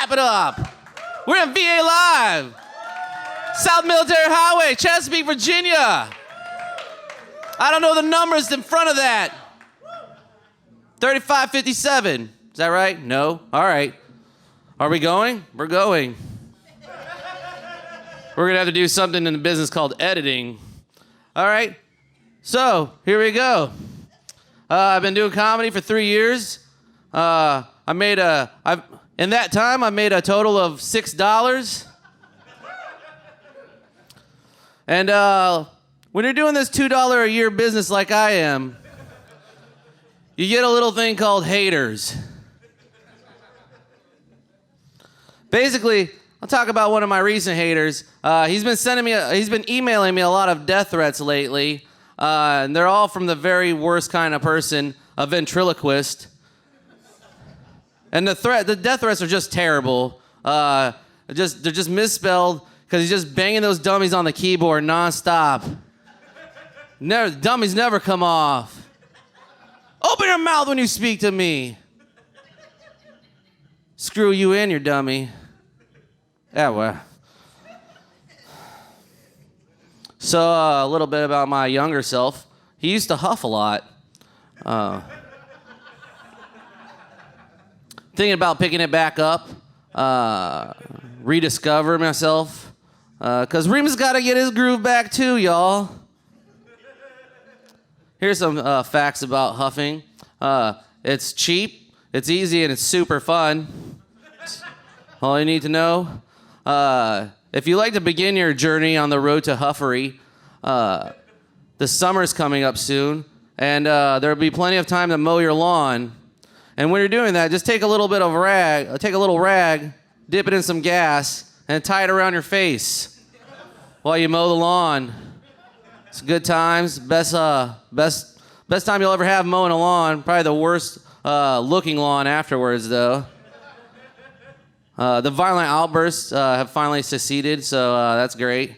Clap it up. We're in VA Live. South Military Highway, Chesapeake, Virginia. I don't know the numbers in front of that. 3557. Is that right? No? All right. Are we going? We're going. We're going to have to do something in the business called editing. All right. So, here we go. I've been doing comedy for 3 years. In that time, I made a total of $6. And when you're doing this $2 a year business like I am, you get a little thing called haters. Basically, I'll talk about one of my recent haters. He's been emailing me a lot of death threats lately, and they're all from the very worst kind of person, a ventriloquist. And the death threats are just terrible. They're just misspelled because he's just banging those dummies on the keyboard nonstop. Dummies never come off. Open your mouth when you speak to me. Screw you in, you dummy. Yeah, well. So a little bit about my younger self. He used to huff a lot. Thinking about picking it back up, rediscover myself, because Remus got to get his groove back too, y'all. Here's some facts about huffing. It's cheap, it's easy, and it's super fun. That's all you need to know. If you like to begin your journey on the road to huffery, the summer's coming up soon, and there'll be plenty of time to mow your lawn. And when you're doing that, just take a little rag, dip it in some gas, and tie it around your face while you mow the lawn. It's good times. Best time you'll ever have mowing a lawn. Probably the worst looking lawn afterwards, though. The violent outbursts have finally seceded, so that's great.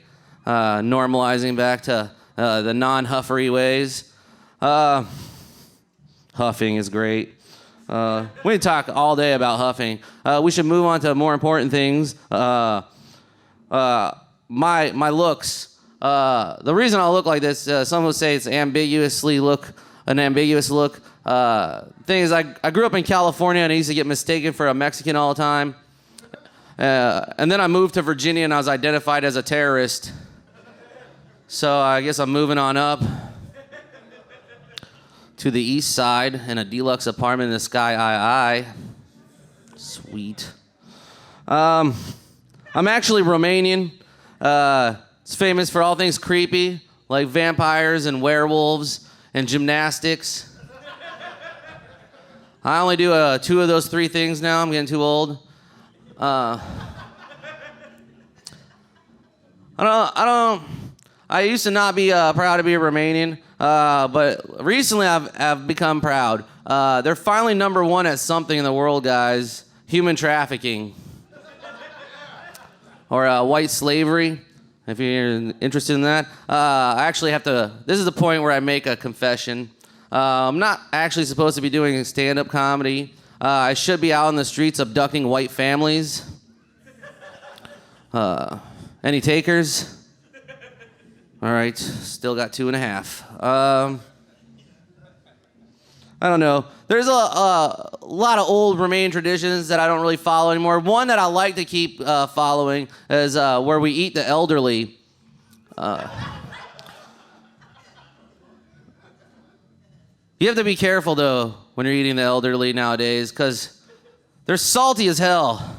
Normalizing back to the non-huffery ways. Huffing is great. We can talk all day about huffing. We should move on to more important things. My looks. The reason I look like this, some would say it's an ambiguous look. Thing is, I grew up in California and I used to get mistaken for a Mexican all the time. And then I moved to Virginia and I was identified as a terrorist. So I guess I'm moving on up to the east side in a deluxe apartment in the Sky II. Sweet. I'm actually Romanian. It's famous for all things creepy, like vampires and werewolves and gymnastics. I only do 2 of those 3 things now. I'm getting too old. I used to not be proud to be a Romanian, but recently I've become proud. They're finally number 1 at something in the world, guys. Human trafficking. Or white slavery, if you're interested in that. I actually have to, this is the point where I make a confession. I'm not actually supposed to be doing stand-up comedy. I should be out on the streets abducting white families. Any takers? All right, still got 2.5. I don't know. There's a lot of old Romanian traditions that I don't really follow anymore. One that I like to keep following is where we eat the elderly. You have to be careful, though, when you're eating the elderly nowadays, because they're salty as hell.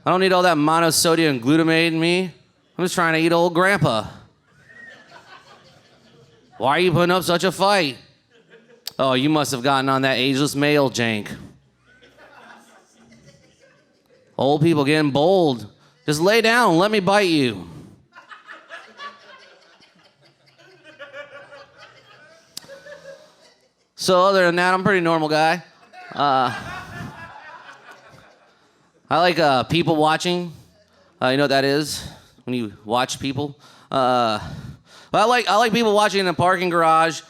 I don't need all that monosodium glutamate in me. I'm just trying to eat old grandpa. Why are you putting up such a fight? Oh, you must have gotten on that ageless male jank. Old people getting bold. Just lay down, let me bite you. So other than that, I'm a pretty normal guy. I like people watching. You know what that is? When you watch people. I like people watching in a parking garage.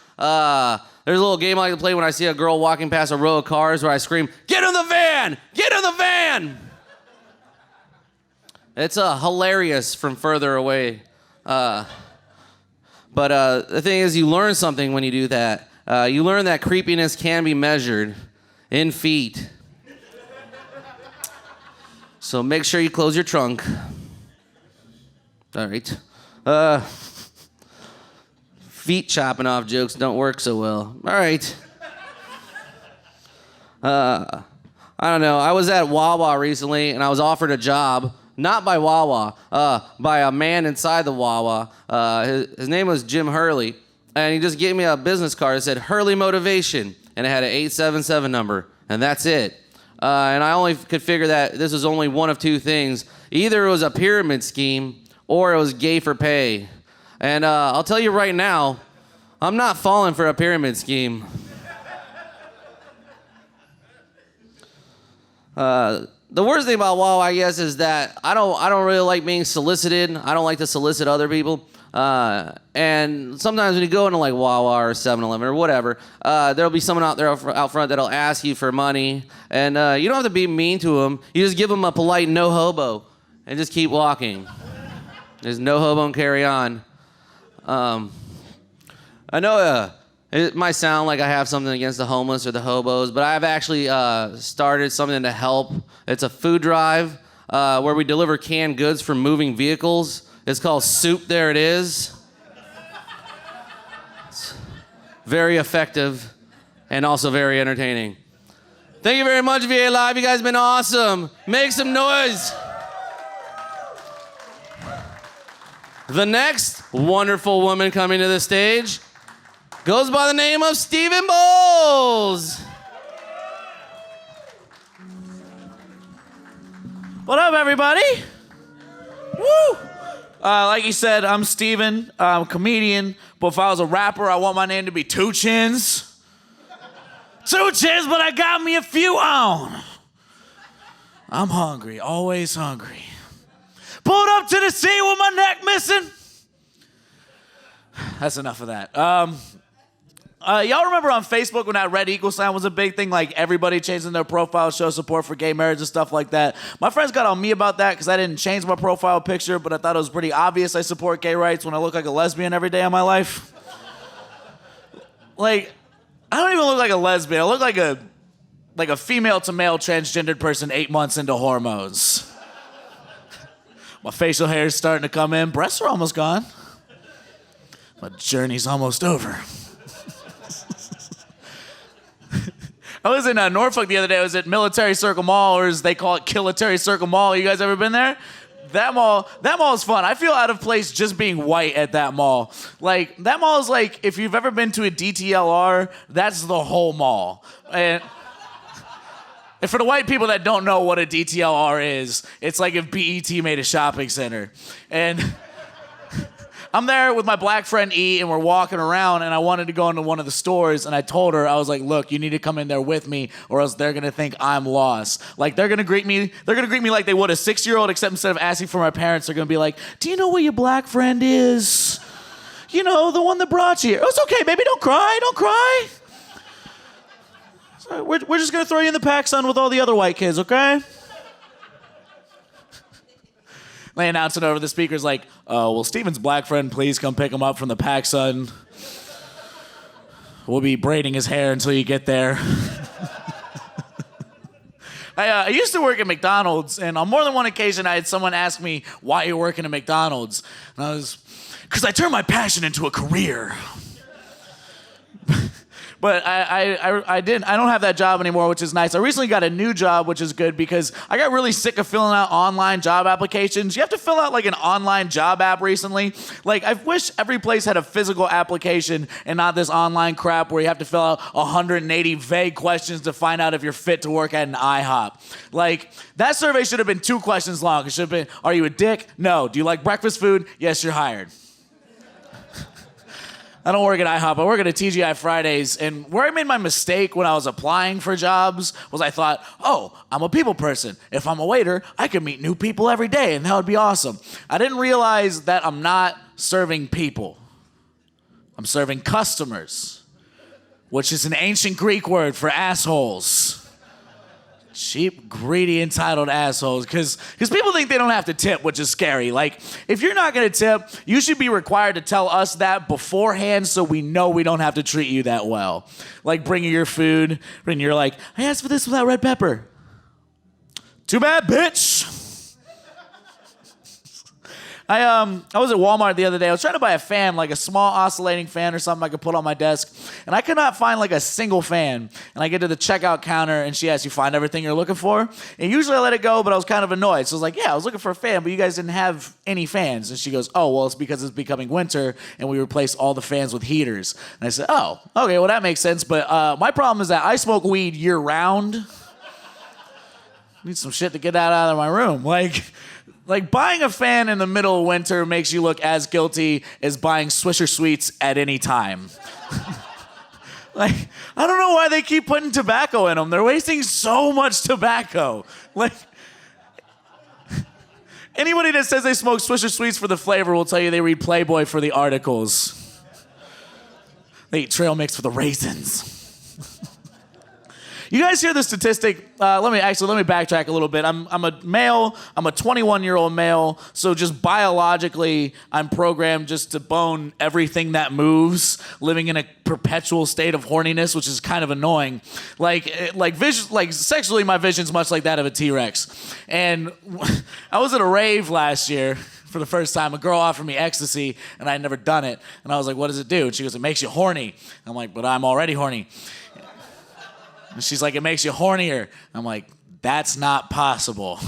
There's a little game I like to play when I see a girl walking past a row of cars where I scream, "Get in the van! Get in the van!" It's hilarious from further away. But the thing is, you learn something when you do that. You learn that creepiness can be measured in feet. So make sure you close your trunk. All right. Feet chopping off jokes don't work so well. All right. I don't know. I was at Wawa recently, and I was offered a job. Not by Wawa, by a man inside the Wawa. His name was Jim Hurley, and he just gave me a business card that said Hurley Motivation, and it had an 877 number, and that's it. And I only could figure that this was only one of two things. Either it was a pyramid scheme, or it was gay for pay. And I'll tell you right now, I'm not falling for a pyramid scheme. The worst thing about Wawa, I guess, is that I don't really like being solicited. I don't like to solicit other people. And sometimes when you go into like Wawa or 7-Eleven or whatever, there'll be someone out there out front that'll ask you for money. And you don't have to be mean to them. You just give them a polite no hobo and just keep walking. There's no hobo and carry on. I know it might sound like I have something against the homeless or the hobos, but I've actually started something to help. It's a food drive where we deliver canned goods from moving vehicles. It's called Soup There It Is. It's very effective and also very entertaining. Thank you very much, VA Live. You guys have been awesome. Make some noise. The next wonderful woman coming to the stage goes by the name of Stephen Bowles. What up, everybody? Woo! Like you said, I'm Steven. I'm a comedian, but if I was a rapper, I want my name to be Two Chins. Two Chins, but I got me a few on. I'm hungry, always hungry. Pulled up to the sea with my neck missing. That's enough of that. Y'all remember on Facebook when that red equal sign was a big thing, like everybody changing their profile to show support for gay marriage and stuff like that? My friends got on me about that because I didn't change my profile picture, but I thought it was pretty obvious I support gay rights when I look like a lesbian every day of my life. Like, I don't even look like a lesbian. I look like a female to male transgendered person 8 months into hormones. My facial hair is starting to come in. Breasts are almost gone. My journey's almost over. I was in Norfolk the other day. I was at Military Circle Mall, or as they call it, Kilitary Circle Mall. You guys ever been there? That mall is fun. I feel out of place just being white at that mall. Like, that mall is like, if you've ever been to a DTLR, that's the whole mall. And for the white people that don't know what a DTLR is, it's like if BET made a shopping center. And I'm there with my black friend E, and we're walking around, and I wanted to go into one of the stores, and I told her, I was like, look, you need to come in there with me, or else they're gonna think I'm lost. Like, they're gonna greet me like they would a 6-year-old, except instead of asking for my parents, they're gonna be like, do you know where your black friend is? You know, the one that brought you here. Oh, it's okay, baby, don't cry. Sorry, we're just gonna throw you in the pack, son, with all the other white kids, okay? They announce it over the speakers like, will Steven's black friend please come pick him up from the pack, son? We'll be braiding his hair until you get there. I used to work at McDonald's, and on more than one occasion, I had someone ask me, why you're working at McDonald's? And I was, because I turned my passion into a career. But I don't have that job anymore, which is nice. I recently got a new job, which is good because I got really sick of filling out online job applications. You have to fill out like an online job app recently. Like, I wish every place had a physical application and not this online crap where you have to fill out 180 vague questions to find out if you're fit to work at an IHOP. Like, that survey should have been 2 questions long. It should have been, are you a dick? No. Do you like breakfast food? Yes, you're hired. I don't work at IHOP. I work at a TGI Fridays, and where I made my mistake when I was applying for jobs was I thought, oh, I'm a people person. If I'm a waiter, I can meet new people every day, and that would be awesome. I didn't realize that I'm not serving people. I'm serving customers. which is an ancient Greek word for assholes. Cheap, greedy, entitled assholes. Because people think they don't have to tip, which is scary. Like, if you're not going to tip, you should be required to tell us that beforehand so we know we don't have to treat you that well. Like, bringing your food, and you're like, I asked for this without red pepper. Too bad, bitch. I was at Walmart the other day. I was trying to buy a fan, like a small oscillating fan or something I could put on my desk, and I could not find like a single fan. And I get to the checkout counter, and she asks, you find everything you're looking for? And usually I let it go, but I was kind of annoyed. So I was like, yeah, I was looking for a fan, but you guys didn't have any fans. And she goes, oh, well, it's because it's becoming winter, and we replaced all the fans with heaters. And I said, oh, okay, well, that makes sense. But my problem is that I smoke weed year-round. Need some shit to get that out of my room. Like buying a fan in the middle of winter makes you look as guilty as buying Swisher Sweets at any time. Like, I don't know why they keep putting tobacco in them. They're wasting so much tobacco. Like, anybody that says they smoke Swisher Sweets for the flavor will tell you they read Playboy for the articles. They eat trail mix for the raisins. You guys hear the statistic? Let me backtrack a little bit. I'm a male. I'm a 21-year-old male. So just biologically, I'm programmed just to bone everything that moves, living in a perpetual state of horniness, which is kind of annoying. Like sexually, my vision's much like that of a T-Rex. And I was at a rave last year for the first time. A girl offered me ecstasy, and I had never done it. And I was like, what does it do? And she goes, it makes you horny. I'm like, but I'm already horny. And she's like, it makes you hornier. I'm like, that's not possible.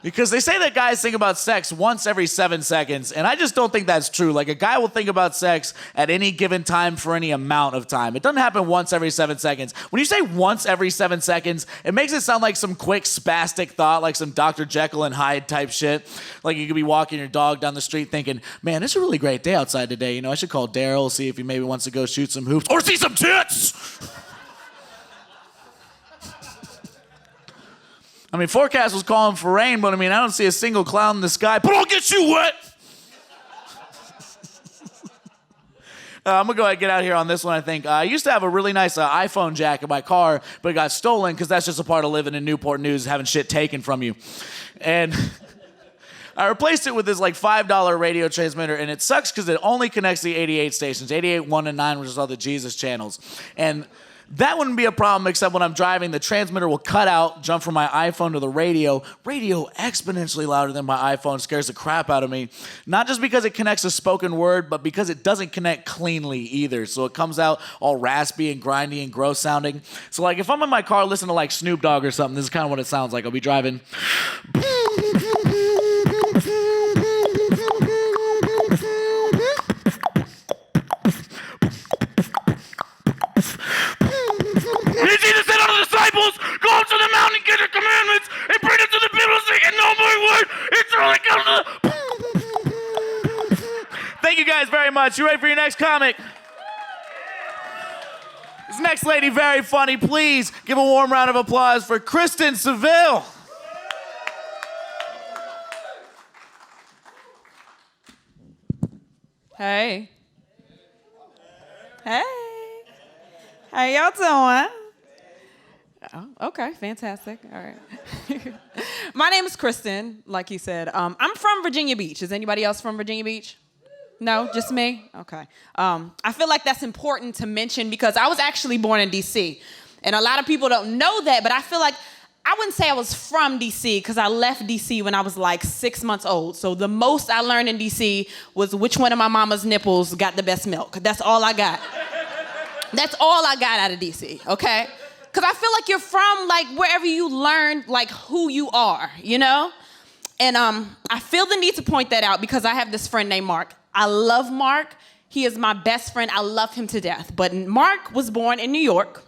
Because they say that guys think about sex once every 7 seconds, and I just don't think that's true. Like, a guy will think about sex at any given time for any amount of time. It doesn't happen once every 7 seconds. When you say once every 7 seconds, it makes it sound like some quick spastic thought, like some Dr. Jekyll and Hyde type shit. Like, you could be walking your dog down the street thinking, man, it's a really great day outside today. You know, I should call Daryl, see if he maybe wants to go shoot some hoops or see some tits. I mean, forecast was calling for rain, but I don't see a single cloud in the sky. But I'll get you wet. I'm going to go ahead and get out here on this one, I think. I used to have a really nice iPhone jack in my car, but it got stolen because that's just a part of living in Newport News, having shit taken from you. And I replaced it with this like $5 radio transmitter, and it sucks because it only connects the 88 stations, 88, 1, and 9, which is all the Jesus channels. And that wouldn't be a problem, except when I'm driving, the transmitter will cut out, jump from my iPhone to the radio. Radio exponentially louder than my iPhone scares the crap out of me. Not just because it connects a spoken word, but because it doesn't connect cleanly either. So it comes out all raspy and grindy and gross sounding. So like if I'm in my car listening to like Snoop Dogg or something, this is kind of what it sounds like. I'll be driving. Jesus said unto the disciples, go up to the mountain and get your commandments and bring them to the people saying no more word. It's really comes to the... Thank you guys very much. You ready for your next comic? This next lady, very funny. Please give a warm round of applause for Kristen Seville. Hey. Hey. How y'all doing? Oh, okay, fantastic. All right. My name is Kristen, like he said. I'm from Virginia Beach. Is anybody else from Virginia Beach? No, just me? Okay. I feel like that's important to mention because I was actually born in D.C. And a lot of people don't know that, but I feel like I wouldn't say I was from D.C. because I left D.C. when I was like 6 months old. So the most I learned in D.C. was which one of my mama's nipples got the best milk. That's all I got. That's all I got out of D.C., okay? Because I feel like you're from, like, wherever you learn, like, who you are, you know? And I feel the need to point that out because I have this friend named Mark. I love Mark. He is my best friend. I love him to death. But Mark was born in New York.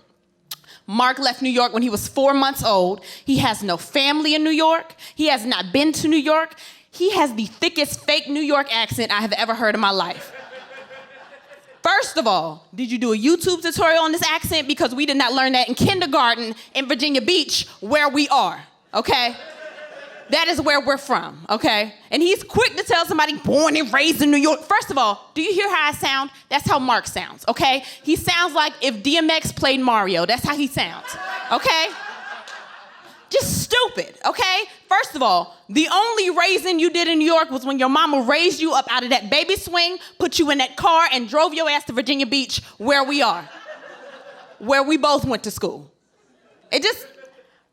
Mark left New York when he was 4 months old. He has no family in New York. He has not been to New York. He has the thickest fake New York accent I have ever heard in my life. First of all, did you do a YouTube tutorial on this accent? Because we did not learn that in kindergarten in Virginia Beach, where we are, okay? That is where we're from, okay? And he's quick to tell somebody born and raised in New York. First of all, do you hear how I sound? That's how Mark sounds, okay? He sounds like if DMX played Mario. That's how he sounds, okay? Just stupid, okay? First of all, the only raising you did in New York was when your mama raised you up out of that baby swing, put you in that car, and drove your ass to Virginia Beach, where we are, where we both went to school.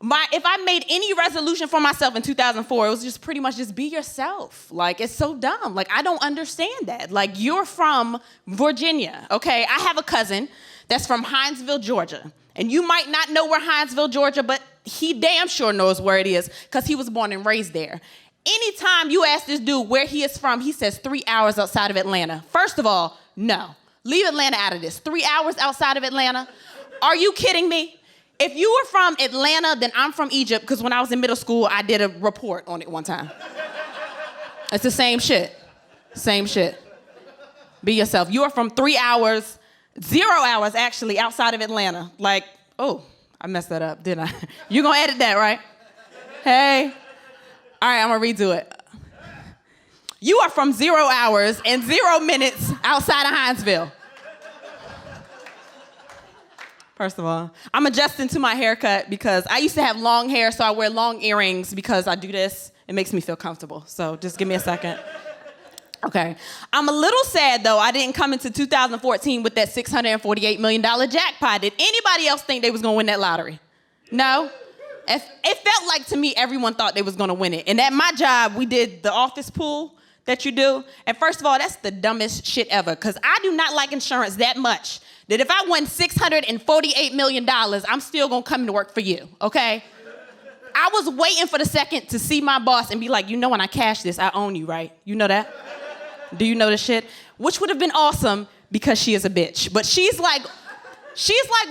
If I made any resolution for myself in 2004, it was just pretty much just be yourself. Like, it's so dumb. Like, I don't understand that. Like, you're from Virginia, okay? I have a cousin that's from Hinesville, Georgia. And you might not know where Hinesville, Georgia, but he damn sure knows where it is because he was born and raised there. Anytime you ask this dude where he is from, he says 3 hours outside of Atlanta. First of all, no. Leave Atlanta out of this. 3 hours outside of Atlanta? Are you kidding me? If you were from Atlanta, then I'm from Egypt, because when I was in middle school, I did a report on it one time. It's the same shit. Same shit. Be yourself. You are from 3 hours, 0 hours actually, outside of Atlanta. Like, oh, I messed that up, didn't I? You're gonna edit that, right? Hey. All right, I'm gonna redo it. You are from 0 hours and 0 minutes outside of Hinesville. First of all, I'm adjusting to my haircut because I used to have long hair, so I wear long earrings because I do this. It makes me feel comfortable. So just give me a second. Okay. I'm a little sad, though, I didn't come into 2014 with that $648 million jackpot. Did anybody else think they was going to win that lottery? No? It felt like, to me, everyone thought they was going to win it. And at my job, we did the office pool that you do. And first of all, that's the dumbest shit ever, because I do not like insurance that much that if I win $648 million, I'm still going to come to work for you, okay? I was waiting for the second to see my boss and be like, you know, when I cash this, I own you, right? You know that? Do you know this shit? Which would have been awesome because she is a bitch. But she's like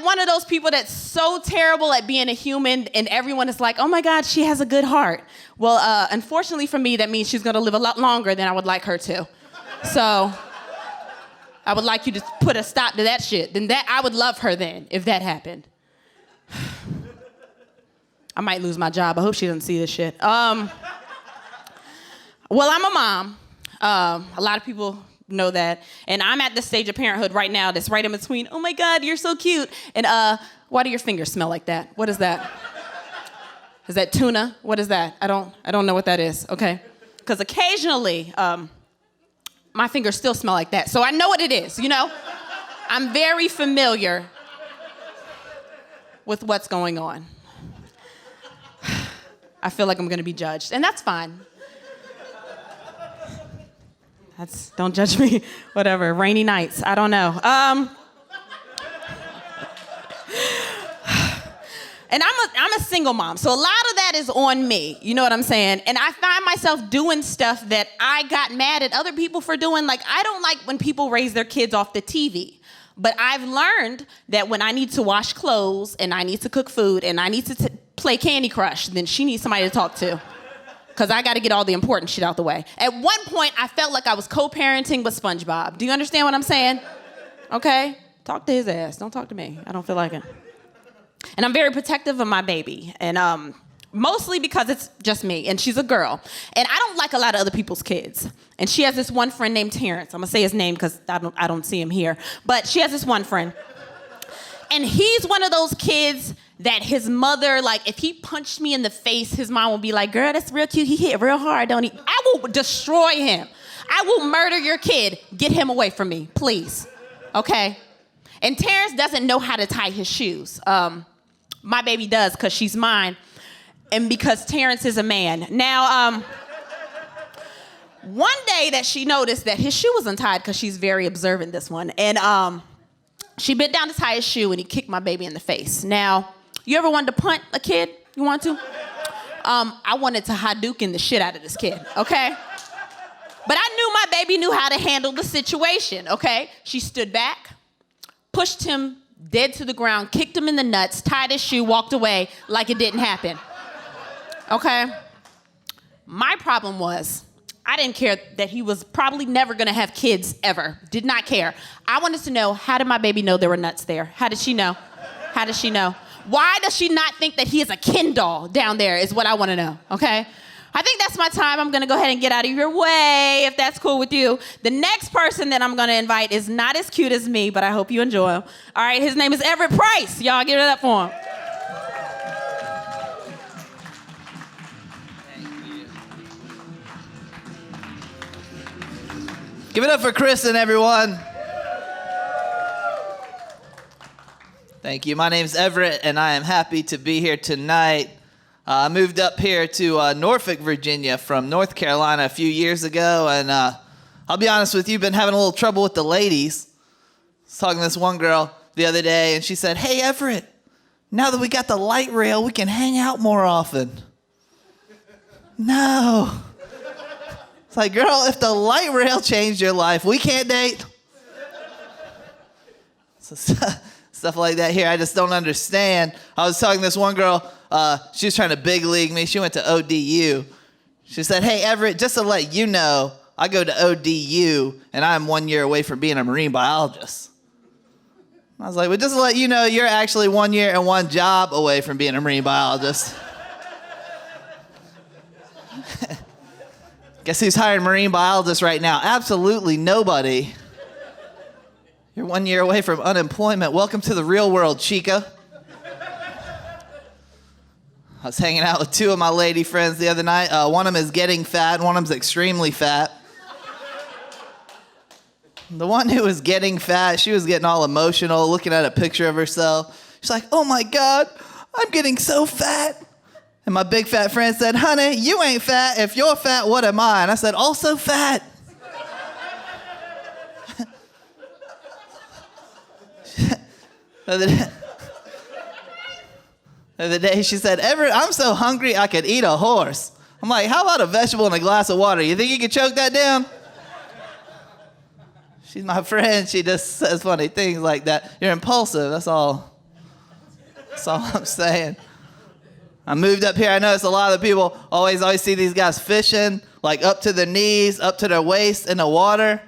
one of those people that's so terrible at being a human, and everyone is like, oh my God, she has a good heart. Well, unfortunately for me, that means she's gonna live a lot longer than I would like her to. So I would like you to put a stop to that shit. Then I would love her then, if that happened. I might lose my job. I hope she doesn't see this shit. Well, I'm a mom. A lot of people know that. And I'm at the stage of parenthood right now that's right in between, oh my God, you're so cute. And why do your fingers smell like that? What is that? Is that tuna? What is that? I don't know what that is, okay? Because occasionally, my fingers still smell like that. So I know what it is, you know? I'm very familiar with what's going on. I feel like I'm gonna be judged, and that's fine. Don't judge me. Whatever, rainy nights, I don't know. And I'm a single mom, so a lot of that is on me, you know what I'm saying? And I find myself doing stuff that I got mad at other people for doing. Like, I don't like when people raise their kids off the TV. But I've learned that when I need to wash clothes and I need to cook food and I need to play Candy Crush, then she needs somebody to talk to. Because I got to get all the important shit out the way. At one point, I felt like I was co-parenting with SpongeBob. Do you understand what I'm saying? Okay? Talk to his ass. Don't talk to me. I don't feel like it. And I'm very protective of my baby. And mostly because it's just me. And she's a girl. And I don't like a lot of other people's kids. And she has this one friend named Terrence. I'm going to say his name because I don't see him here. But she has this one friend. And he's one of those kids that his mother, like, if he punched me in the face, his mom will be like, girl, that's real cute. He hit real hard, don't he? I will destroy him. I will murder your kid. Get him away from me, please. Okay? And Terrence doesn't know how to tie his shoes. My baby does because she's mine and because Terrence is a man. Now, one day that she noticed that his shoe was untied because she's very observant, this one, and she bent down to tie his shoe and he kicked my baby in the face. Now, you ever wanted to punt a kid? You want to? I wanted to Hadouken the shit out of this kid, okay? But I knew my baby knew how to handle the situation, okay? She stood back, pushed him dead to the ground, kicked him in the nuts, tied his shoe, walked away like it didn't happen, okay? My problem was, I didn't care that he was probably never gonna have kids ever. Did not care. I wanted to know, how did my baby know there were nuts there? How did she know? How did she know? Why does she not think that he is a Ken doll down there is what I wanna know, okay? I think that's my time. I'm going to go ahead and get out of your way, if that's cool with you. The next person that I'm going to invite is not as cute as me, but I hope you enjoy him. All right, his name is Everett Price. Y'all give it up for him. Give it up for Kristen, everyone. Thank you. My name's Everett, and I am happy to be here tonight. I moved up here to Norfolk, Virginia from North Carolina a few years ago, and I'll be honest with you, been having a little trouble with the ladies. I was talking to this one girl the other day, and she said, "Hey, Everett, now that we got the light rail, we can hang out more often." No. It's like, girl, if the light rail changed your life, we can't date. So, stuff like that here, I just don't understand. I was talking to this one girl, she was trying to big league me. She went to ODU. She said, "Hey, Everett, just to let you know, I go to ODU, and I'm 1 year away from being a marine biologist." I was like, "Well, just to let you know, you're actually 1 year and one job away from being a marine biologist." Guess who's hiring marine biologists right now? Absolutely nobody. You're 1 year away from unemployment. Welcome to the real world, Chica. I was hanging out with two of my lady friends the other night. One of them is getting fat, and one of them's extremely fat. The one who was getting fat, she was getting all emotional, looking at a picture of herself. She's like, "Oh my God, I'm getting so fat." And my big fat friend said, "Honey, you ain't fat. If you're fat, what am I?" And I said, "Also fat." The other day, she said, "Everett, I'm so hungry I could eat a horse." I'm like, "How about a vegetable and a glass of water? You think you could choke that down?" She's my friend. She just says funny things like that. You're impulsive. That's all I'm saying. I moved up here. I noticed a lot of the people always see these guys fishing, like up to their knees, up to their waist in the water.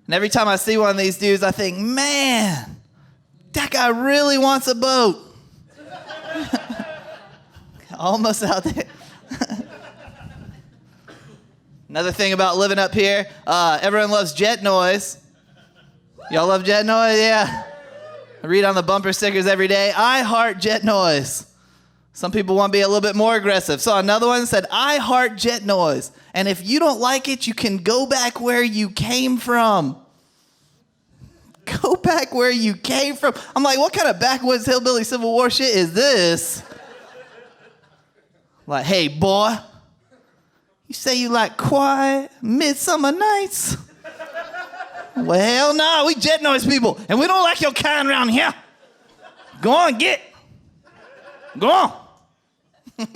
And every time I see one of these dudes, I think, man, that guy really wants a boat. Almost out there. Another thing about living up here, everyone loves jet noise. Y'all love jet noise? Yeah. I read on the bumper stickers every day, "I heart jet noise." Some people want to be a little bit more aggressive. Saw another one that said, "I heart jet noise. And if you don't like it, you can go back where you came from." Go back where you came from. I'm like, what kind of backwoods hillbilly Civil War shit is this? Like, "Hey, boy, you say you like quiet midsummer nights? Well, hell no, we jet noise people, and we don't like your kind around here. Go on, get. Go on." I'll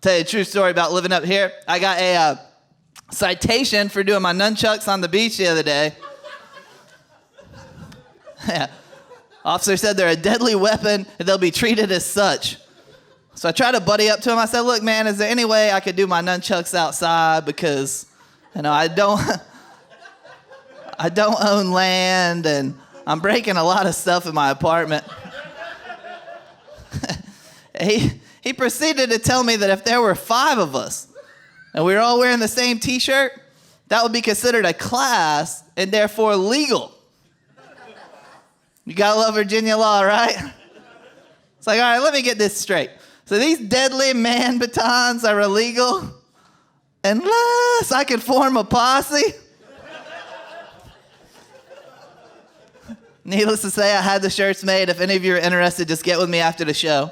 tell you a true story about living up here. I got a citation for doing my nunchucks on the beach the other day. Yeah. Officer said they're a deadly weapon and they'll be treated as such. So I tried to buddy up to him. I said, "Look, man, is there any way I could do my nunchucks outside? Because, I don't own land and I'm breaking a lot of stuff in my apartment." He proceeded to tell me that if there were 5 of us and we were all wearing the same t-shirt, that would be considered a class and therefore legal. You gotta love Virginia law, right? It's like, all right, let me get this straight. So these deadly man batons are illegal unless I could form a posse. Needless to say, I had the shirts made. If any of you are interested, just get with me after the show.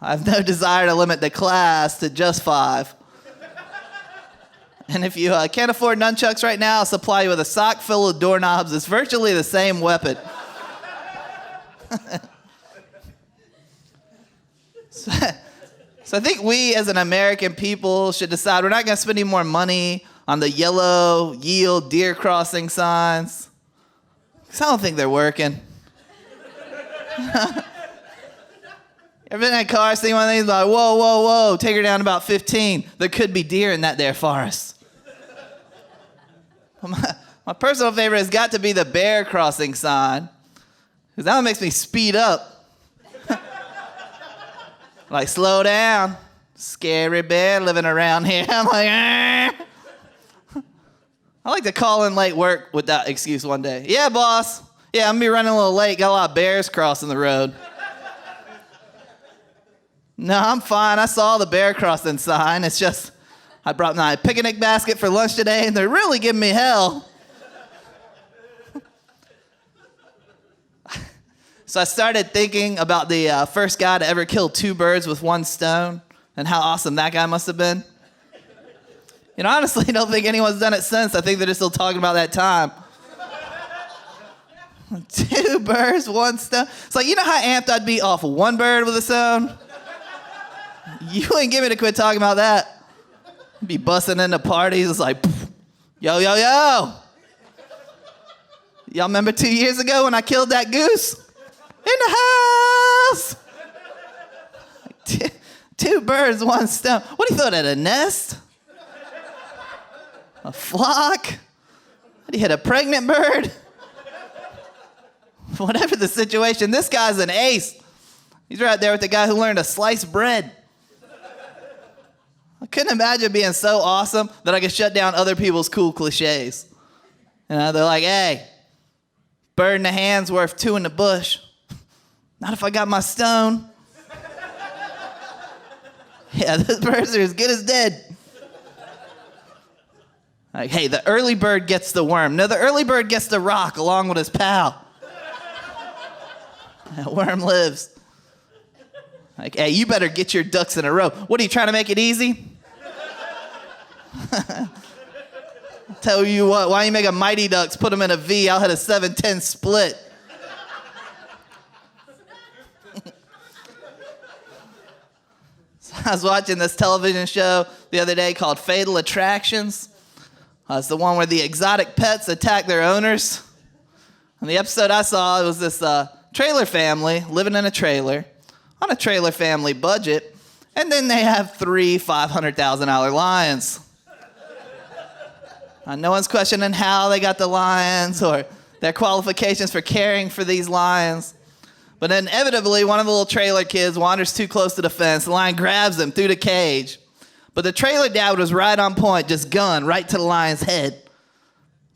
I have no desire to limit the class to just 5. And if you can't afford nunchucks right now, I'll supply you with a sock full of doorknobs. It's virtually the same weapon. So I think we as an American people should decide we're not going to spend any more money on the yellow yield deer crossing signs. Because I don't think they're working. Ever been in a car, seen one of these, like, whoa, whoa, whoa, take her down about 15. There could be deer in that there forest. My personal favorite has got to be the bear crossing sign, because that one makes me speed up. Like, slow down. Scary bear living around here. I'm like, I like to call in late work with that excuse one day. Yeah, boss. Yeah, I'm gonna be running a little late. Got a lot of bears crossing the road. No, I'm fine. I saw the bear crossing sign. It's just, I brought my picnic basket for lunch today, and they're really giving me hell. So I started thinking about the first guy to ever kill 2 birds with 1 stone and how awesome that guy must have been. You know, honestly, I don't think anyone's done it since. I think they're just still talking about that time. 2 birds, 1 stone. It's like, you know how amped I'd be off 1 bird with a stone? You ain't get me to quit talking about that. I'd be busting into parties. It's like, yo, yo, yo. Y'all remember 2 years ago when I killed that goose? In the house. 2 birds, 1 stone. What do you thought at a nest? A flock? What, do you hit a pregnant bird? Whatever the situation, this guy's an ace. He's right there with the guy who learned to slice bread. I couldn't imagine being so awesome that I could shut down other people's cool cliches. You know, they're like, hey, bird in the hand's worth 2 in the bush. Not if I got my stone. Yeah, those birds are as good as dead. Like, hey, the early bird gets the worm. No, the early bird gets the rock along with his pal. That worm lives. Like, hey, you better get your ducks in a row. What, are you trying to make it easy? Tell you what, why don't you make a Mighty Ducks, put them in a V, I'll hit a 7-10 split. So I was watching this television show the other day called Fatal Attractions. It's the one where the exotic pets attack their owners. And the episode I saw, it was this trailer family living in a trailer on a trailer family budget, and then they have 3 $500,000 lions. No one's questioning how they got the lions or their qualifications for caring for these lions. But inevitably, one of the little trailer kids wanders too close to the fence. The lion grabs him through the cage. But the trailer dad was right on point, just gun right to the lion's head.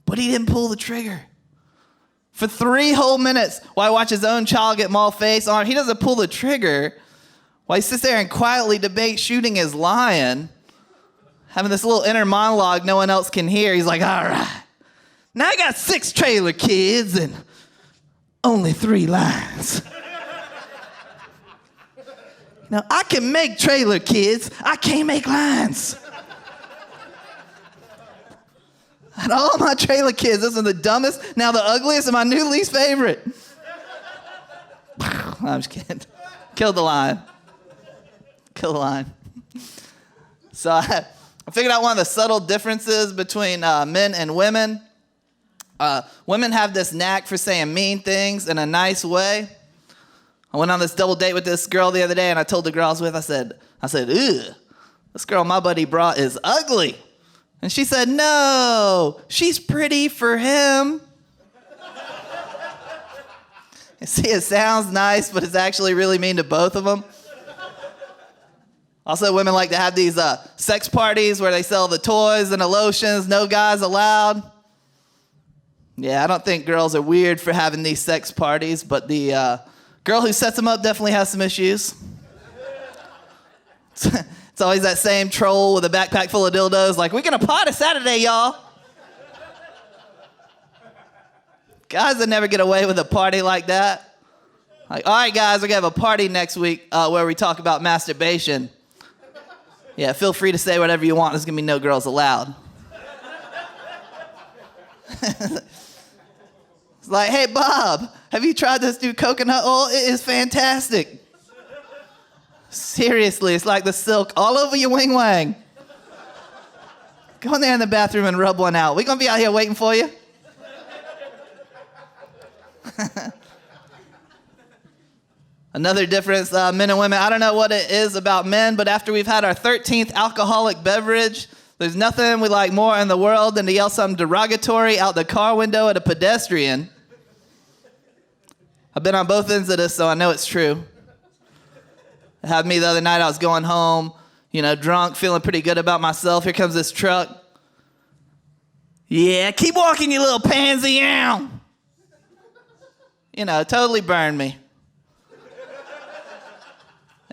But he didn't pull the trigger. For 3 whole minutes, while he watched his own child get mauled face on, he doesn't pull the trigger. While he sits there and quietly debates shooting his lion, having this little inner monologue no one else can hear. He's like, all right, now I got 6 trailer kids and only 3 lions. Now, I can make trailer kids, I can't make lions. And all my trailer kids, this is the dumbest, now the ugliest, and my new least favorite. I'm just kidding. Killed the lion. Kill the lion. So I figured out one of the subtle differences between men and women. Women have this knack for saying mean things in a nice way. I went on this double date with this girl the other day, and I told the girl I was with, I said, ew, this girl my buddy brought is ugly. And she said, no, she's pretty for him. You see, it sounds nice, but it's actually really mean to both of them. Also, women like to have these sex parties where they sell the toys and the lotions, no guys allowed. Yeah, I don't think girls are weird for having these sex parties, but the girl who sets them up definitely has some issues. It's always that same troll with a backpack full of dildos, like, we're gonna party Saturday, y'all. Guys that never get away with a party like that. Like, all right, guys, we're gonna have a party next week where we talk about masturbation. Yeah, feel free to say whatever you want. There's gonna be no girls allowed. It's like, hey, Bob, have you tried this new coconut oil? It is fantastic. Seriously, it's like the silk all over your wing wang. Go in there in the bathroom and rub one out. We're gonna be out here waiting for you. Another difference, men and women, I don't know what it is about men, but after we've had our 13th alcoholic beverage, there's nothing we like more in the world than to yell something derogatory out the car window at a pedestrian. I've been on both ends of this, so I know it's true. It happened to me the other night. I was going home, drunk, feeling pretty good about myself. Here comes this truck. Yeah, keep walking, you little pansy. Totally burned me.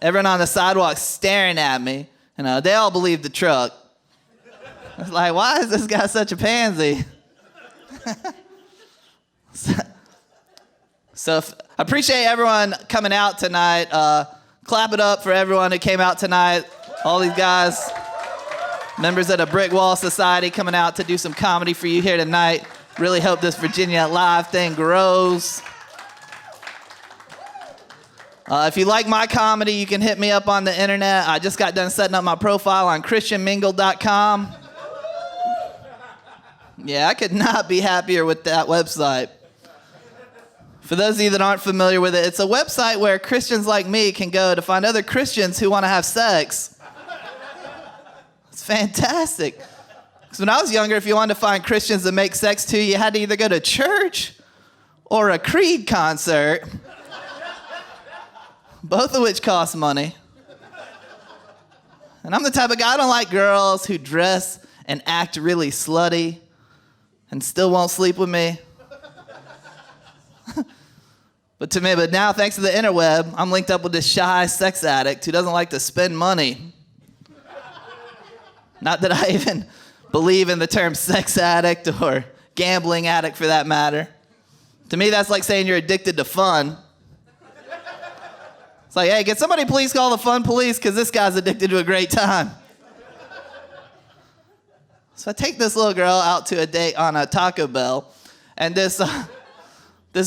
Everyone on the sidewalk staring at me. They all believed the truck. I was like, why is this guy such a pansy? So I appreciate everyone coming out tonight. Clap it up for everyone who came out tonight. All these guys, members of the Brick Wall Society, coming out to do some comedy for you here tonight. Really hope this Virginia Live thing grows. If you like my comedy, you can hit me up on the internet. I just got done setting up my profile on christianmingle.com. Yeah, I could not be happier with that website. For those of you that aren't familiar with it, it's a website where Christians like me can go to find other Christians who want to have sex. It's fantastic. Because when I was younger, if you wanted to find Christians to make sex to, you had to either go to church or a Creed concert. Both of which cost money. And I'm the type of guy, I don't like girls who dress and act really slutty and still won't sleep with me. But now, thanks to the interweb, I'm linked up with this shy sex addict who doesn't like to spend money. Not that I even believe in the term sex addict or gambling addict for that matter. To me, that's like saying you're addicted to fun. It's like, hey, can somebody please call the fun police because this guy's addicted to a great time. So I take this little girl out to a date on a Taco Bell, and this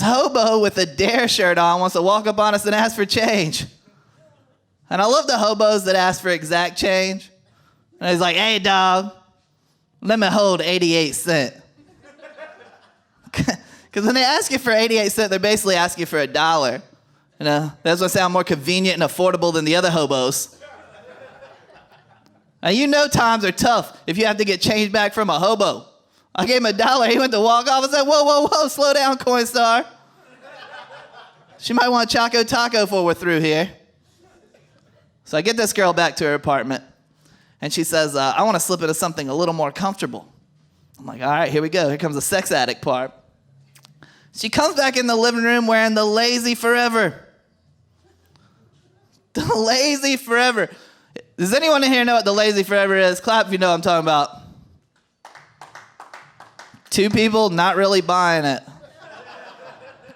hobo with a Dare shirt on wants to walk up on us and ask for change. And I love the hobos that ask for exact change. And he's like, hey, dog, let me hold 88 cents. Because when they ask you for 88 cents, they're basically asking for $1. That's what sound more convenient and affordable than the other hobos. Now, times are tough if you have to get change back from a hobo. I gave him $1. He went to walk off and said, whoa, whoa, whoa, slow down, Coinstar. She might want Choco Taco before we're through here. So I get this girl back to her apartment, and she says, I want to slip into something a little more comfortable. I'm like, all right, here we go. Here comes the sex addict part. She comes back in the living room wearing the Lazy Forever. The Lazy Forever. Does anyone in here know what the Lazy Forever is? Clap if you know what I'm talking about. 2 people not really buying it.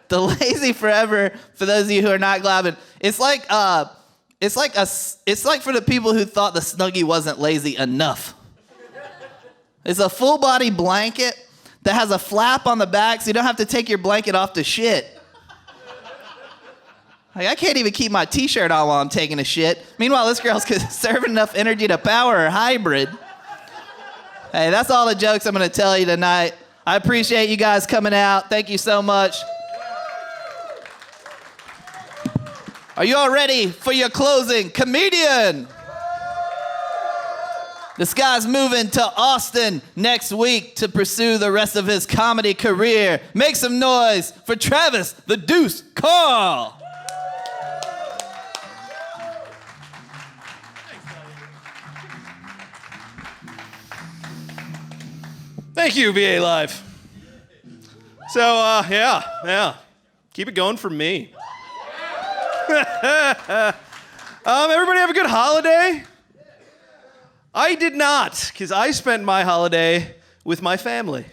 The Lazy Forever, for those of you who are not glabbing, it's like for the people who thought the Snuggie wasn't lazy enough. It's a full body blanket that has a flap on the back so you don't have to take your blanket off to shit. Like, I can't even keep my t-shirt on while I'm taking a shit. Meanwhile, this girl's conserving enough energy to power her hybrid. Hey, that's all the jokes I'm going to tell you tonight. I appreciate you guys coming out. Thank you so much. Are you all ready for your closing comedian? This guy's moving to Austin next week to pursue the rest of his comedy career. Make some noise for Travis the Deuce Carl. Thank you, VA Live. So, yeah. Keep it going for me. Everybody have a good holiday? I did not, because I spent my holiday with my family.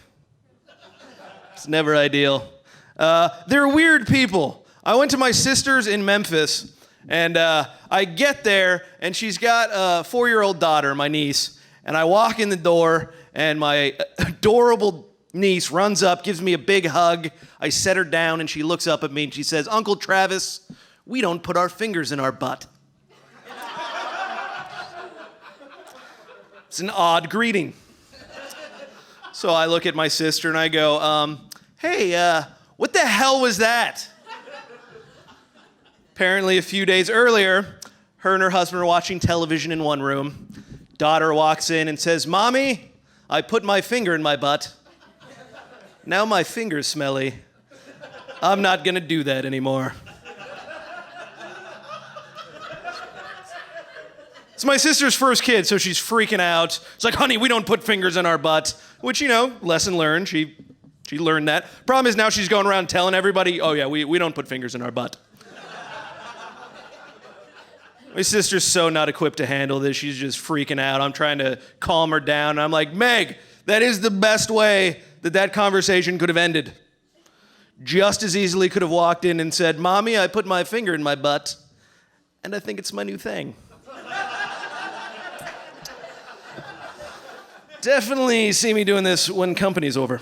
It's never ideal. They're weird people. I went to my sister's in Memphis, and I get there, and she's got a 4-year-old daughter, my niece, and I walk in the door, and my adorable niece runs up, gives me a big hug. I set her down, and she looks up at me, and she says, Uncle Travis, we don't put our fingers in our butt. It's an odd greeting. So I look at my sister, and I go, hey, what the hell was that? Apparently, a few days earlier, her and her husband are watching television in one room. Daughter walks in and says, Mommy, I put my finger in my butt. Now my finger's smelly. I'm not gonna do that anymore. It's my sister's first kid, so she's freaking out. It's like, honey, we don't put fingers in our butt. Which, lesson learned. She learned that. Problem is now she's going around telling everybody, oh yeah, we don't put fingers in our butt. My sister's so not equipped to handle this. She's just freaking out. I'm trying to calm her down. And I'm like, Meg, that is the best way that conversation could have ended. Just as easily could have walked in and said, Mommy, I put my finger in my butt, and I think it's my new thing. Definitely see me doing this when company's over.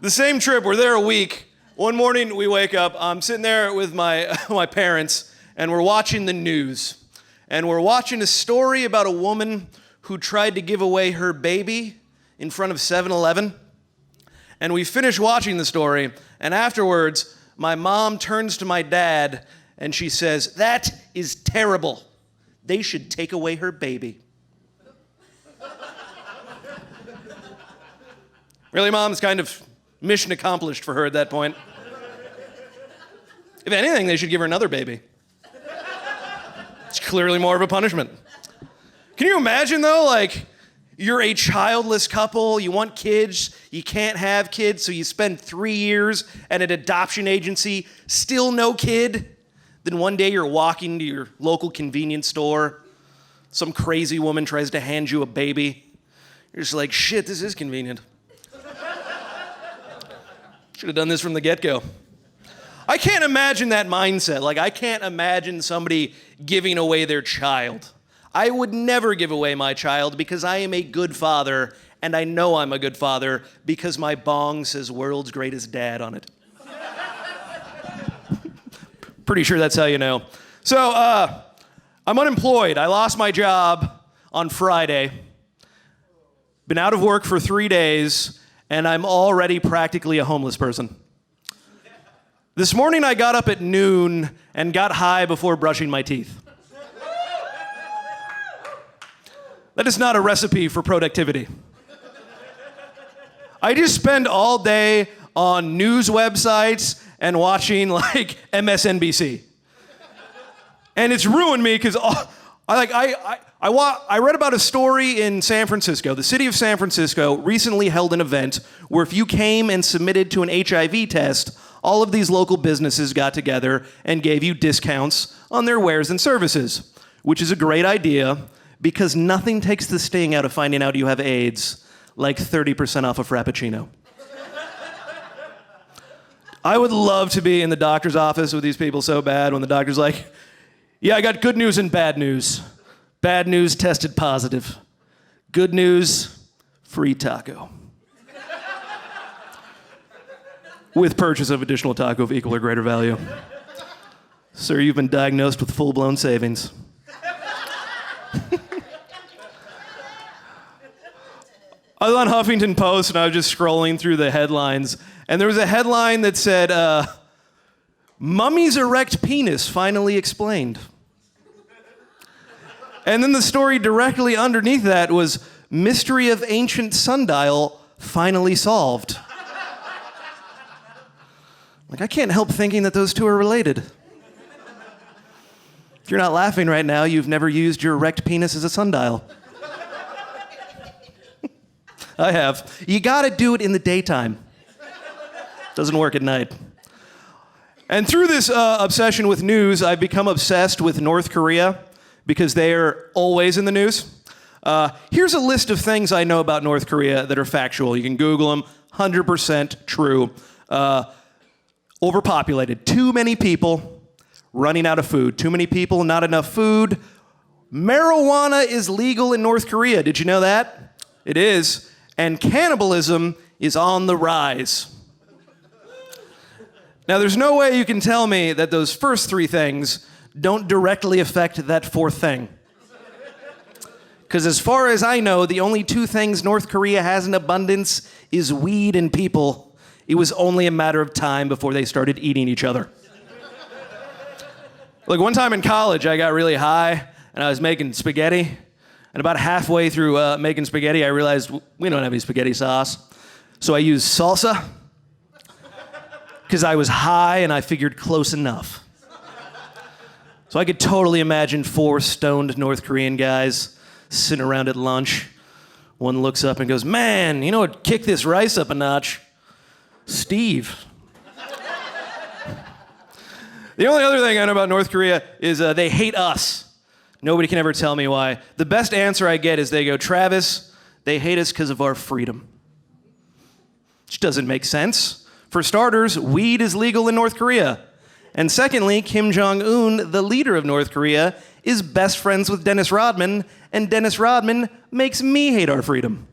The same trip, we're there a week. One morning we wake up, I'm sitting there with my parents, and we're watching the news. And we're watching a story about a woman who tried to give away her baby in front of 7-Eleven. And we finish watching the story, and afterwards, my mom turns to my dad, and she says, that is terrible. They should take away her baby. Really, Mom? It's kind of mission accomplished for her at that point. If anything, they should give her another baby. It's clearly more of a punishment. Can you imagine, though, you're a childless couple, you want kids, you can't have kids, so you spend 3 years at an adoption agency, still no kid. Then one day you're walking to your local convenience store, some crazy woman tries to hand you a baby. You're just like, shit, this is convenient. Should have done this from the get-go. I can't imagine that mindset. I can't imagine somebody giving away their child. I would never give away my child because I am a good father, and I know I'm a good father because my bong says world's greatest dad on it. Pretty sure that's how you know. So, I'm unemployed. I lost my job on Friday. Been out of work for 3 days, and I'm already practically a homeless person. This morning I got up at noon and got high before brushing my teeth. That is not a recipe for productivity. I just spend all day on news websites and watching MSNBC. And it's ruined me because I read about a story in San Francisco. The city of San Francisco recently held an event where if you came and submitted to an HIV test, all of these local businesses got together and gave you discounts on their wares and services, which is a great idea because nothing takes the sting out of finding out you have AIDS like 30% off a Frappuccino. I would love to be in the doctor's office with these people so bad when the doctor's like, yeah, I got good news and bad news. Bad news, tested positive. Good news, free taco. With purchase of additional taco of equal or greater value. Sir, you've been diagnosed with full-blown savings. I was on Huffington Post and I was just scrolling through the headlines, and there was a headline that said, Mummy's erect penis finally explained. And then the story directly underneath that was, mystery of ancient sundial finally solved. I can't help thinking that those two are related. If you're not laughing right now, you've never used your erect penis as a sundial. I have. You gotta do it in the daytime. Doesn't work at night. And through this obsession with news, I've become obsessed with North Korea because they are always in the news. Here's a list of things I know about North Korea that are factual. You can Google them, 100% true. Overpopulated, too many people, running out of food. Too many people, not enough food. Marijuana is legal in North Korea. Did you know that? It is. And cannibalism is on the rise. Now, there's no way you can tell me that those first three things don't directly affect that fourth thing. Because as far as I know, the only two things North Korea has in abundance is weed and people. It was only a matter of time before they started eating each other. One time in college, I got really high, and I was making spaghetti. And about halfway through making spaghetti, I realized we don't have any spaghetti sauce. So I used salsa, because I was high and I figured close enough. So So I could totally imagine 4 stoned North Korean guys sitting around at lunch. One looks up and goes, "Man, you know what? Kick this rice up a notch. Steve." The only other thing I know about North Korea is they hate us. Nobody can ever tell me why. The best answer I get is they go, "Travis, they hate us because of our freedom." Which doesn't make sense. For starters, weed is legal in North Korea. And secondly, Kim Jong-un, the leader of North Korea, is best friends with Dennis Rodman, and Dennis Rodman makes me hate our freedom.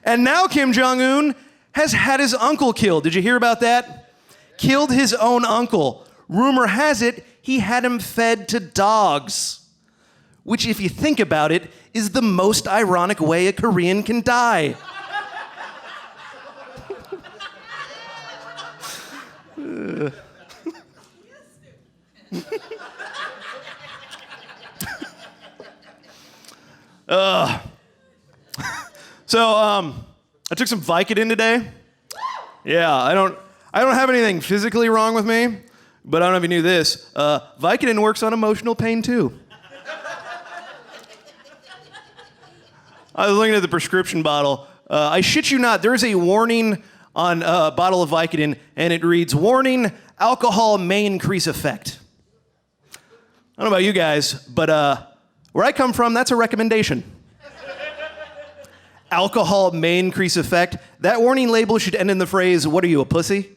And now Kim Jong-un has had his uncle killed. Did you hear about that? Killed his own uncle. Rumor has it, he had him fed to dogs. Which, if you think about it, is the most ironic way a Korean can die. I took some Vicodin today. Yeah, I don't have anything physically wrong with me, but I don't know if you knew this. Vicodin works on emotional pain too. I was looking at the prescription bottle. I shit you not, there's a warning on a bottle of Vicodin, and it reads, "Warning, alcohol may increase effect." I don't know about you guys, but where I come from, that's a recommendation. Alcohol may increase effect. That warning label should end in the phrase, "What are you, a pussy?"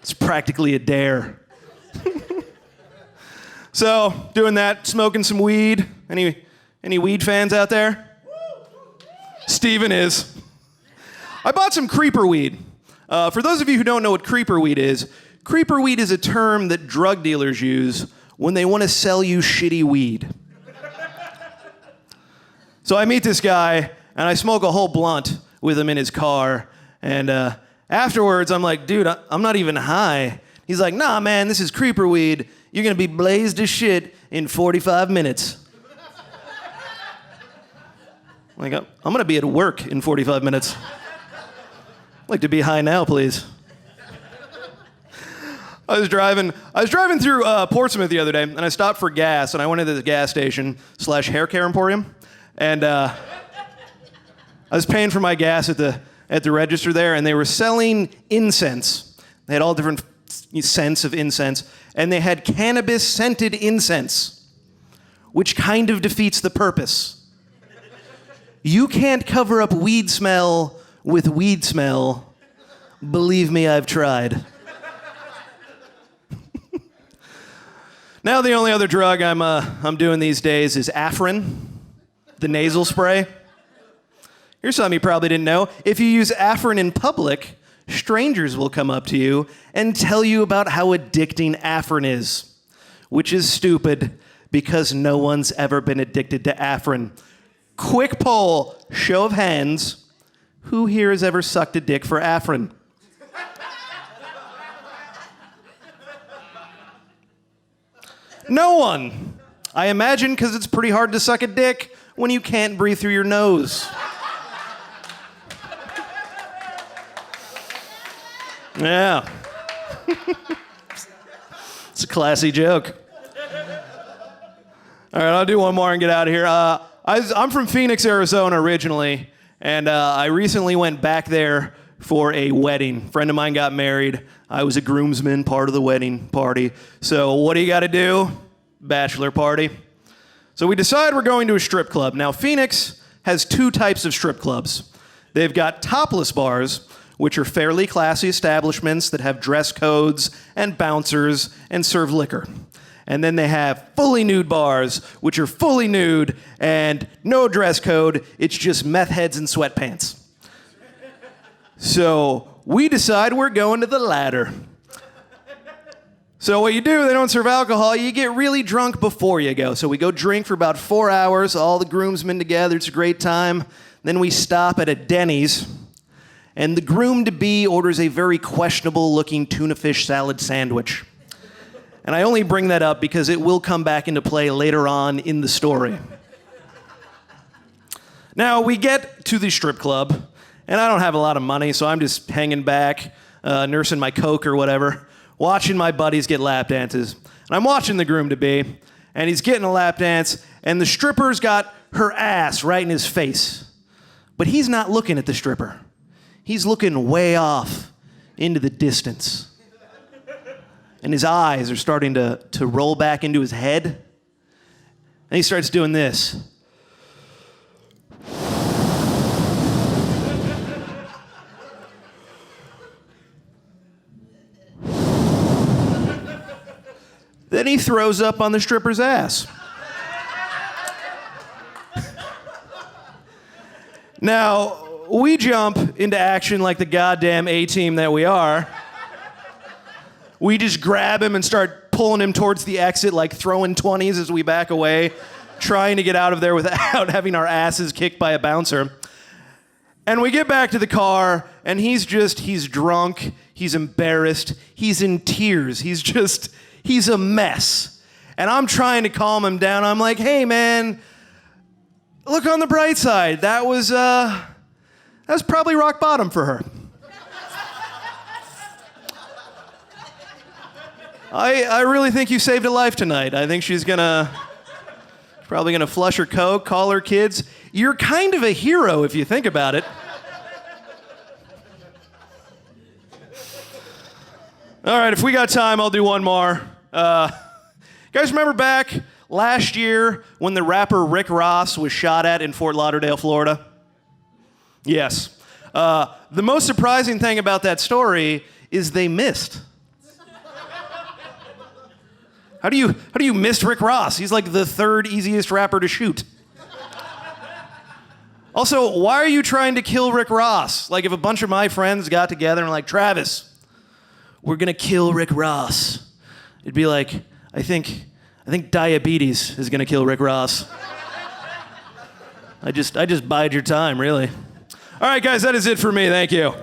It's practically a dare. So, doing that, smoking some weed. Any weed fans out there? Steven is. I bought some creeper weed. For those of you who don't know what creeper weed is a term that drug dealers use when they want to sell you shitty weed. So I meet this guy, and I smoke a whole blunt with him in his car, and afterwards I'm like, "Dude, I'm not even high." He's like, "Nah, man, this is creeper weed. You're gonna be blazed as shit in 45 minutes. Like, I'm gonna be at work in 45 minutes. I'd like to be high now, please. I was driving through Portsmouth the other day, and I stopped for gas, and I went into the gas station / hair care emporium, and I was paying for my gas at the register there, and they were selling incense. They had all different scents of incense, and they had cannabis-scented incense, which kind of defeats the purpose. You can't cover up weed smell with weed smell. Believe me, I've tried. Now the only other drug I'm doing these days is Afrin, the nasal spray. Here's something you probably didn't know. If you use Afrin in public, strangers will come up to you and tell you about how addicting Afrin is, which is stupid because no one's ever been addicted to Afrin. Quick poll, show of hands, who here has ever sucked a dick for Afrin? No one. I imagine because it's pretty hard to suck a dick when you can't breathe through your nose. Yeah. It's a classy joke. All right, I'll do one more and get out of here. I'm from Phoenix, Arizona originally, and I recently went back there for a wedding. A friend of mine got married. I was a groomsman, part of the wedding party. So what do you got to do? Bachelor party. So we decide we're going to a strip club. Now, Phoenix has 2 types of strip clubs. They've got topless bars, which are fairly classy establishments that have dress codes and bouncers and serve liquor. And then they have fully nude bars, which are fully nude and no dress code. It's just meth heads and sweatpants. So we decide we're going to the latter. So what you do, they don't serve alcohol, you get really drunk before you go. So we go drink for about 4 hours, all the groomsmen together, it's a great time. Then we stop at a Denny's, and the groom-to-be orders a very questionable-looking tuna fish salad sandwich. And I only bring that up because it will come back into play later on in the story. Now, we get to the strip club, and I don't have a lot of money, so I'm just hanging back, nursing my Coke or whatever, watching my buddies get lap dances. And I'm watching the groom-to-be, and he's getting a lap dance, and the stripper's got her ass right in his face. But he's not looking at the stripper. He's looking way off into the distance. And his eyes are starting to roll back into his head. And he starts doing this. Then he throws up on the stripper's ass. Now, we jump into action like the goddamn A-team that we are. We just grab him and start pulling him towards the exit, like throwing 20s as we back away, trying to get out of there without having our asses kicked by a bouncer. And we get back to the car, and he's drunk, he's embarrassed, he's in tears, he's a mess. And I'm trying to calm him down. I'm like, hey man, look on the bright side. That was probably rock bottom for her. I really think you saved a life tonight. I think she's probably gonna flush her Coke, call her kids. You're kind of a hero if you think about it. All right, if we got time, I'll do one more. Guys, remember back last year when the rapper Rick Ross was shot at in Fort Lauderdale, Florida? Yes. The most surprising thing about that story is they missed. How do you miss Rick Ross? He's like the third easiest rapper to shoot. Also, why are you trying to kill Rick Ross? Like if a bunch of my friends got together and were like, Travis, we're gonna kill Rick Ross. It'd be like, I think diabetes is gonna kill Rick Ross. I just bide your time, really. All right, guys, that is it for me. Thank you.